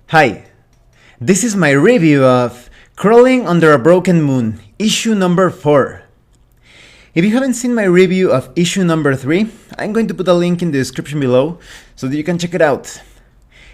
Hi, this is my review of Crawling Under a Broken Moon, issue number 4. If you haven't seen my review of issue number 3, I'm going to put a link in the description below so that you can check it out.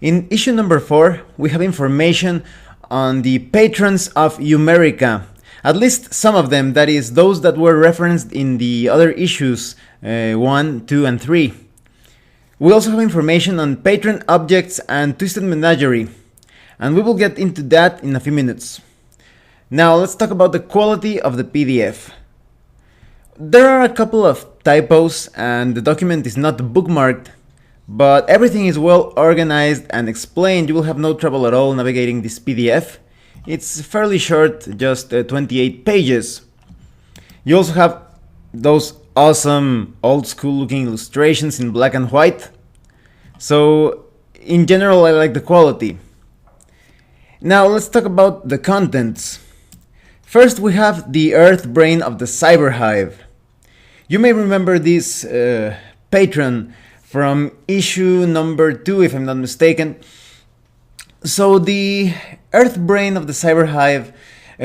In issue number 4, we have information on the patrons of Umerica, at least some of them, that is, those that were referenced in the other issues 1, 2, and 3. We also have information on patron objects and Twisted Menagerie, and we will get into that in a few minutes. Now let's talk about the quality of the PDF. There are a couple of typos and the document is not bookmarked, but everything is well organized and explained. You will have no trouble at all navigating this PDF. It's fairly short, just 28 pages. You also have those awesome old school looking illustrations in black and white. So in general, I like the quality. Now let's talk about the contents. First we have the Earth Brain of the Cyber Hive. You may remember this patron from issue number 2, if I'm not mistaken. So the Earth Brain of the Cyber Hive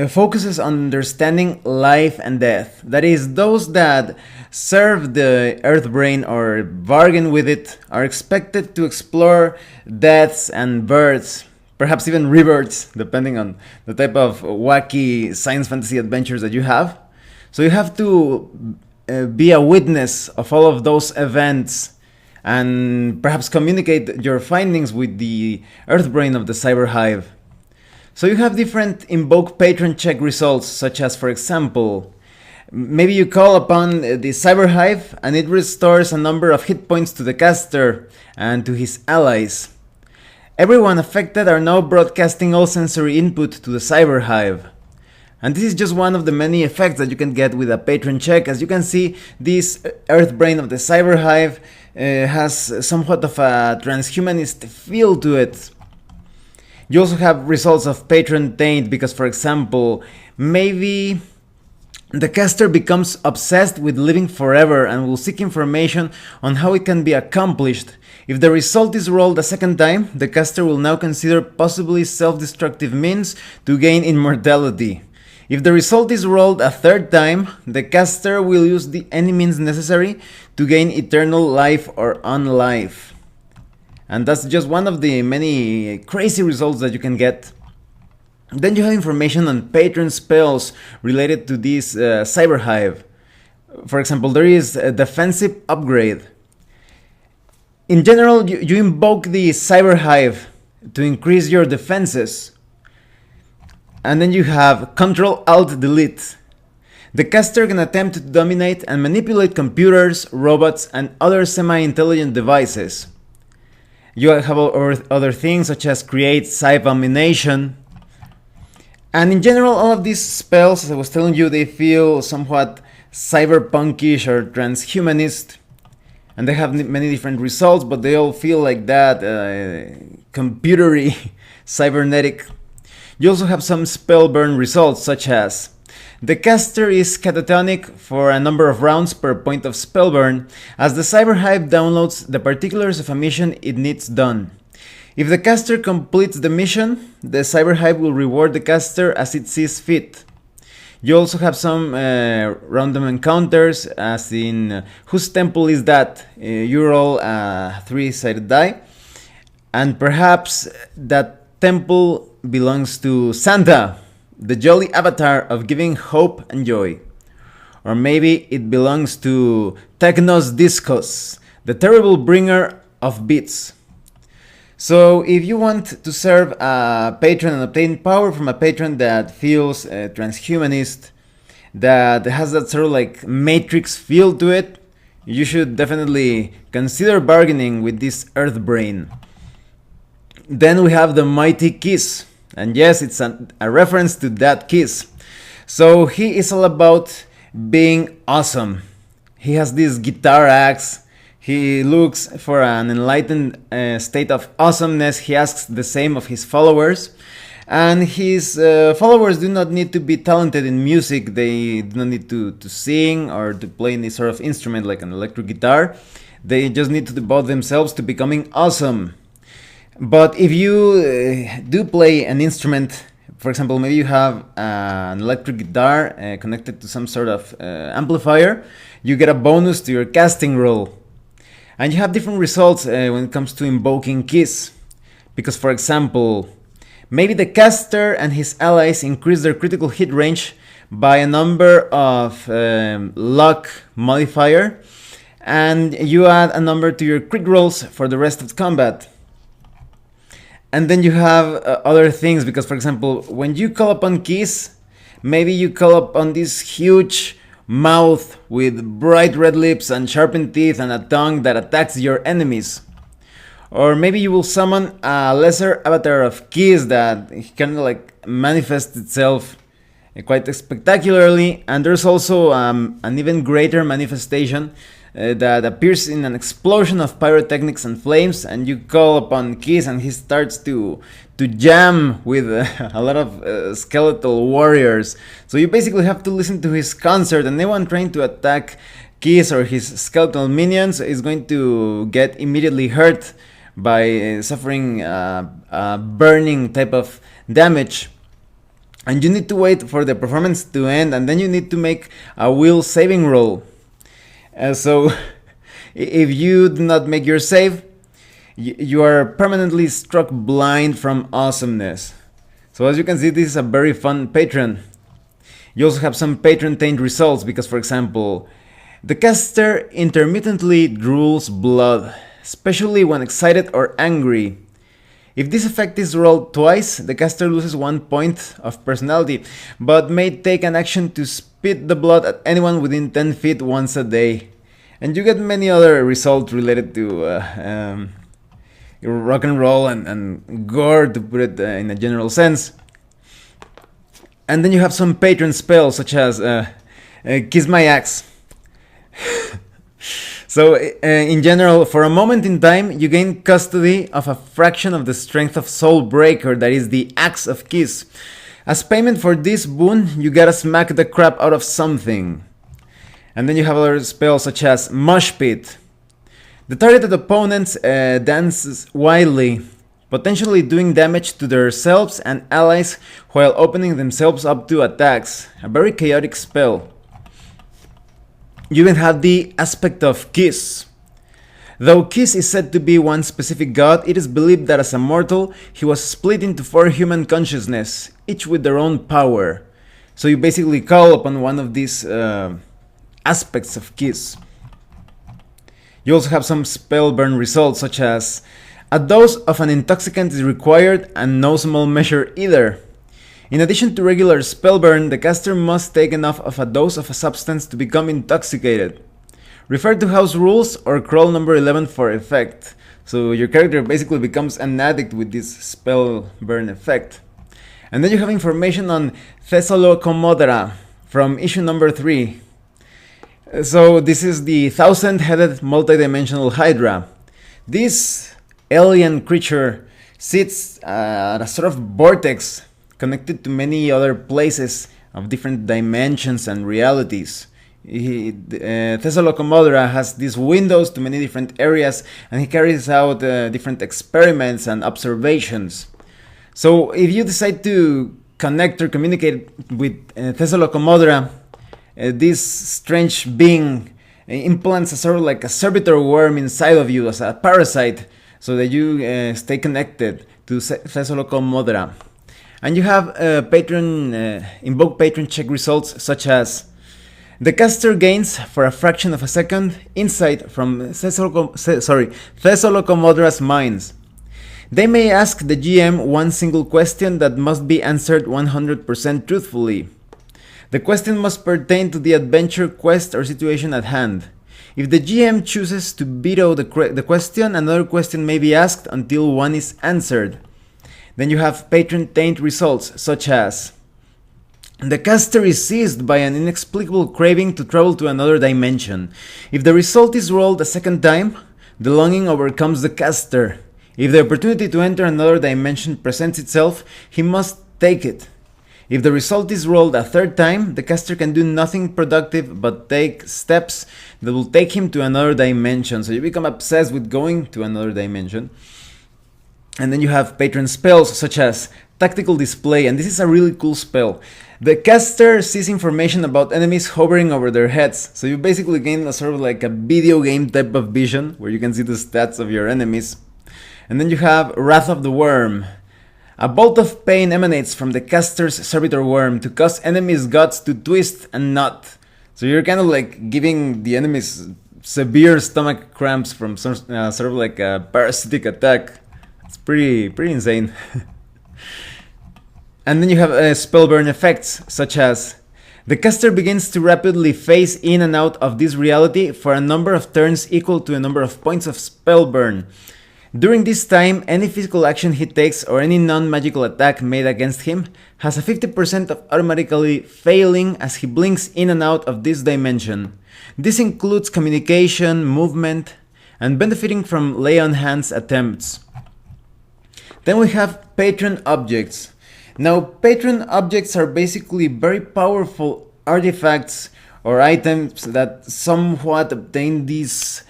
focuses on understanding life and death. That is, those that serve the Earth Brain or bargain with it are expected to explore deaths and births, perhaps even rebirths, depending on the type of wacky science fantasy adventures that you have. So you have to be a witness of all of those events and perhaps communicate your findings with the Earth Brain of the Cyber Hive. So you have different invoke patron check results, such as, for example, maybe you call upon the Cyber Hive and it restores a number of hit points to the caster and to his allies. Everyone affected are now broadcasting all sensory input to the Cyber Hive. And this is just one of the many effects that you can get with a patron check. As you can see, this Earth Brain of the Cyber Hive has somewhat of a transhumanist feel to it. You also have results of patron taint because, for example, maybe the caster becomes obsessed with living forever and will seek information on how it can be accomplished. If the result is rolled a second time, the caster will now consider possibly self-destructive means to gain immortality. If the result is rolled a third time, the caster will use any means necessary to gain eternal life or unlife. And that's just one of the many crazy results that you can get. Then you have information on patron spells related to this Cyber Hive. For example, there is a defensive upgrade. In general, you invoke the Cyber Hive to increase your defenses. And then you have Control-Alt-Delete. The caster can attempt to dominate and manipulate computers, robots, and other semi-intelligent devices. You have other things such as Create Cybomination. And in general, all of these spells, as I was telling you, they feel somewhat cyberpunkish or transhumanist. And they have many different results, but they all feel like that, computery, cybernetic. You also have some spell burn results, such as the caster is catatonic for a number of rounds per point of spell burn, as the Cyber Hive downloads the particulars of a mission it needs done. If the caster completes the mission, the Cyber Hive will reward the caster as it sees fit. You also have some random encounters, as in whose temple is that? You roll a 3-sided die, and perhaps that temple belongs to Santa, the jolly avatar of giving hope and joy. Or maybe it belongs to Technos Discos, the terrible bringer of beats. So if you want to serve a patron and obtain power from a patron that feels transhumanist, that has that sort of like Matrix feel to it, you should definitely consider bargaining with this Earth Brain. Then we have the Mighty Kiss. And yes, it's a reference to that kiss. So he is all about being awesome. He has this guitar axe. He looks for an enlightened state of awesomeness. He asks the same of his followers. And his followers do not need to be talented in music. They do not need to sing or to play any sort of instrument like an electric guitar. They just need to devote themselves to becoming awesome. But if you do play an instrument, for example, maybe you have an electric guitar connected to some sort of amplifier, you get a bonus to your casting roll. And you have different results when it comes to invoking keys. Because, for example, maybe the caster and his allies increase their critical hit range by a number of luck modifier, and you add a number to your crit rolls for the rest of the combat. And then you have other things, because, for example, when you call upon keys, maybe you call upon this huge mouth with bright red lips and sharpened teeth and a tongue that attacks your enemies. Or maybe you will summon a lesser avatar of keys that kind of like manifests itself quite spectacularly, and there's also an even greater manifestation that appears in an explosion of pyrotechnics and flames, and you call upon keys and he starts to jam with a lot of skeletal warriors. So you basically have to listen to his concert, and anyone trying to attack keys or his skeletal minions is going to get immediately hurt by suffering burning type of damage. And you need to wait for the performance to end, and then you need to make a will saving roll. So if you do not make your save, you are permanently struck blind from awesomeness. So as you can see, this is a very fun patron. You also have some patron taint results, because, for example, the caster intermittently drools blood, especially when excited or angry. If this effect is rolled twice, the caster loses 1 point of personality, but may take an action to spit the blood at anyone within 10 feet once a day. And you get many other results related to rock and roll and gore, to put it in a general sense. And then you have some patron spells, such as Kiss My Axe. So, in general, for a moment in time, you gain custody of a fraction of the strength of Soul Breaker, that is the Axe of Kiss. As payment for this boon, you gotta smack the crap out of something. And then you have other spells such as Mosh Pit. The targeted opponents dances wildly, potentially doing damage to themselves and allies while opening themselves up to attacks. A very chaotic spell. You even have the aspect of Kiss. Though Kiss is said to be one specific god, it is believed that as a mortal, he was split into 4 human consciousness, each with their own power. So you basically call upon one of these aspects of Kiss. You also have some spell burn results, such as a dose of an intoxicant is required and no small measure either. In addition to regular spell burn, the caster must take enough of a dose of a substance to become intoxicated. Refer to house rules or crawl number 11 for effect. So your character basically becomes an addict with this spell burn effect. And then you have information on Settl Locomotives from issue number 3. So this is the 1,000-headed multidimensional Hydra. This alien creature sits at a sort of vortex connected to many other places of different dimensions and realities. Settl Locomotives has these windows to many different areas, and he carries out different experiments and observations. So if you decide to connect or communicate with Settl Locomotives, this strange being implants a sort of like a servitor worm inside of you as a parasite, so that you stay connected to Settl Locomotives. And you have invoke patron check results, such as the caster gains for a fraction of a second insight from Settl Locomotives' minds. They may ask the GM one single question that must be answered 100% truthfully. The question must pertain to the adventure, quest, or situation at hand. If the GM chooses to veto the question, another question may be asked until one is answered. Then you have patron taint results, such as the caster is seized by an inexplicable craving to travel to another dimension. If the result is rolled a second time, the longing overcomes the caster. If the opportunity to enter another dimension presents itself, he must take it. If the result is rolled a third time, the caster can do nothing productive but take steps that will take him to another dimension. So you become obsessed with going to another dimension. And then you have patron spells such as Tactical Display, and this is a really cool spell. The caster sees information about enemies hovering over their heads, so you basically gain a sort of like a video game type of vision where you can see the stats of your enemies. And then you have Wrath of the Worm. A bolt of pain emanates from the caster's servitor worm to cause enemies' guts to twist and knot. So you're kind of like giving the enemies severe stomach cramps from some sort of like a parasitic attack. It's pretty insane. And then you have spellburn effects, such as the caster begins to rapidly phase in and out of this reality for a number of turns equal to a number of points of spellburn. During this time, any physical action he takes or any non-magical attack made against him has a 50% of automatically failing as he blinks in and out of this dimension. This includes communication, movement, and benefiting from lay-on hands attempts. Then we have patron objects. Now, patron objects are basically very powerful artifacts or items that somewhat obtain this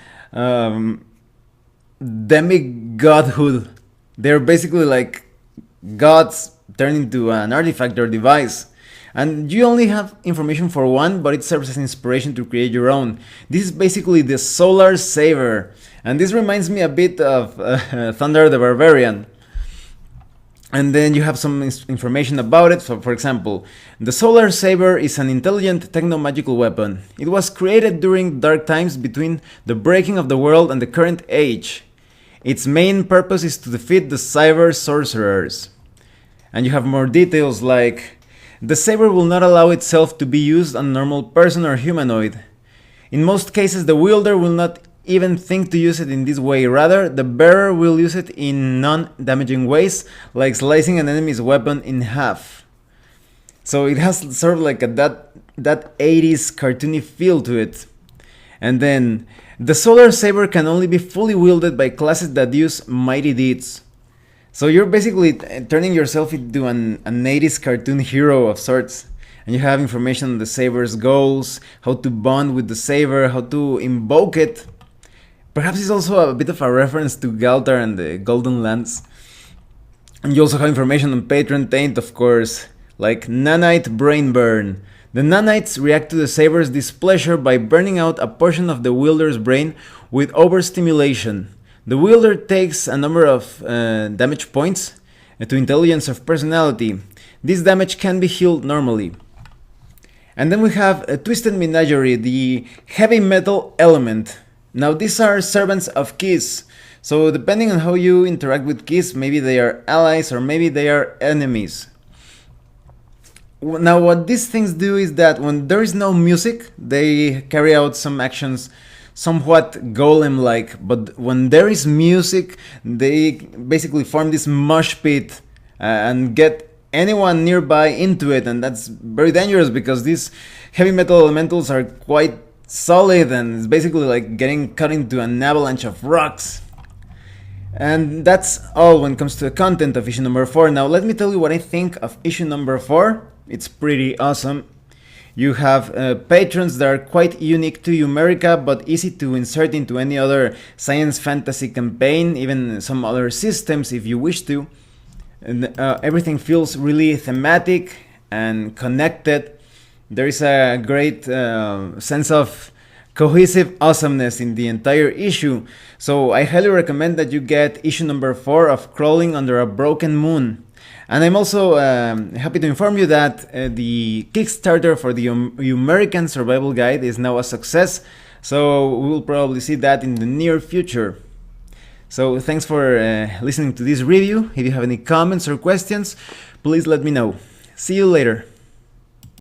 demigodhood. They're basically like gods turned into an artifact or device. And you only have information for one, but it serves as inspiration to create your own. This is basically the Solar Saber. And this reminds me a bit of Thunder the Barbarian. And then you have some information about it. So, for example, the Solar Saber is an intelligent techno-magical weapon. It was created during dark times between the breaking of the world and the current age. Its main purpose is to defeat the cyber sorcerers. And you have more details like, the saber will not allow itself to be used on a normal person or humanoid. In most cases, the wielder will not even think to use it in this way. Rather, the bearer will use it in non-damaging ways, like slicing an enemy's weapon in half. So it has sort of like that 80s cartoony feel to it. And then, the Solar Saber can only be fully wielded by classes that use mighty deeds. So you're basically turning yourself into an 80s cartoon hero of sorts. And you have information on the saber's goals, how to bond with the saber, how to invoke it. Perhaps it's also a bit of a reference to Galtar and the Golden Lance. And you also have information on Patron Taint, of course, like Nanite Brain Burn. The nanites react to the saber's displeasure by burning out a portion of the wielder's brain with overstimulation. The wielder takes a number of damage points to intelligence of personality. This damage can be healed normally. And then we have a Twisted Menagerie, the heavy metal element. Now these are servants of keys, so depending on how you interact with keys, maybe they are allies or maybe they are enemies. Now what these things do is that when there is no music, they carry out some actions somewhat golem-like, but when there is music, they basically form this mosh pit and get anyone nearby into it, and that's very dangerous because these heavy metal elementals are quite solid and it's basically like getting cut into an avalanche of rocks. And that's all when it comes to the content of issue number 4. Now let me tell you what I think of issue number 4. It's pretty awesome. You have patrons that are quite unique to Umerica, but easy to insert into any other science fantasy campaign, even some other systems if you wish to. And everything feels really thematic and connected. There is a great sense of cohesive awesomeness in the entire issue. So I highly recommend that you get issue number 4 of Crawling Under a Broken Moon. And I'm also happy to inform you that the Kickstarter for the American Survival Guide is now a success. So we will probably see that in the near future. So thanks for listening to this review. If you have any comments or questions, please let me know. See you later.